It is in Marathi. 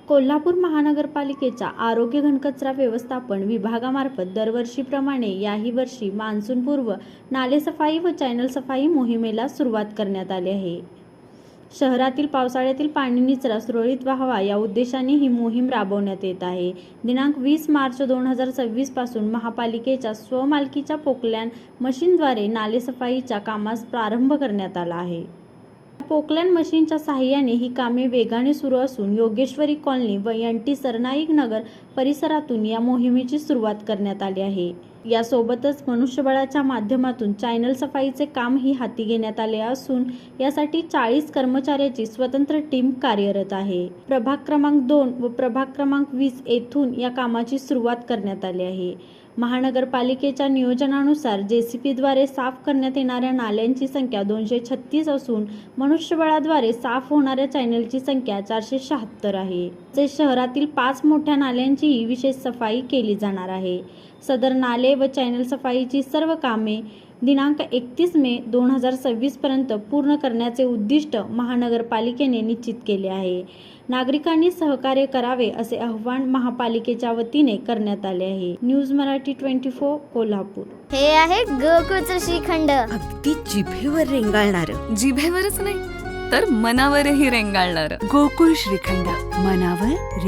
कोल्हापूर महानगरपालिकेच्या आरोग्य घनकचरा व्यवस्थापन विभागामार्फत दरवर्षीप्रमाणे याही वर्षी मान्सूनपूर्व नालेसफाई व चॅनल सफाई मोहिमेला सुरुवात करण्यात आली आहे. शहरातील पावसाळ्यातील पाणी निचरा सुरळीत व्हावा या उद्देशाने ही मोहीम राबवण्यात येत आहे. दिनांक 20 मार्च 2026 पासून महापालिकेच्या स्वमालकीच्या पोकलॅन मशीनद्वारे नालेसफाईच्या कामास प्रारंभ करण्यात आला आहे. पोकलॅन मशीनच्या साहाय्याने ही कामे वेगाने सुरू असून योगेश्वरी कॉलनी व NT सरनाईक नगर परिसरातून या मोहिमेची सुरुवात करण्यात आली आहे. यासोबतच मनुष्यबळाच्या माध्यमातून चॅनल सफाईचे कामही हाती घेण्यात आले असून यासाठी 40 कर्मचाऱ्याची स्वतंत्र टीम कार्यरत आहे. प्रभाग क्रमांक 2 व प्रभाग क्रमांक 20 येथून या कामाची सुरुवात करण्यात आली आहे. महानगरपालिकेच्या नियोजनानुसार JCPद्वारे साफ करण्यात येणाऱ्या नाल्यांची संख्या 236 असून मनुष्यबळाद्वारे साफ होणाऱ्या चॅनलची संख्या 476 आहे. तसेच शहरातील 5 मोठ्या नाल्यांचीही विशेष सफाई केली जाणार आहे. सदर नाले व चॅनल सफाईची सर्व कामे दिनांक 31 मे 2026 पर्यंत पूर्ण करण्याचे उद्दिष्ट महानगरपालिकेने निश्चित केले आहे. नागरिकांनी सहकार्य करावे असे आवाहन महापालिकेच्या वतीने करण्यात आले आहे. न्यूज मराठी 24 कोल्हापूर. हे आहे गोकुळचं श्रीखंड. अगदी जिभेवर रेंगाळणार. जिभेवरच नाही तर मनावरही रेंगाळणार गोकुळ श्रीखंड, मनावर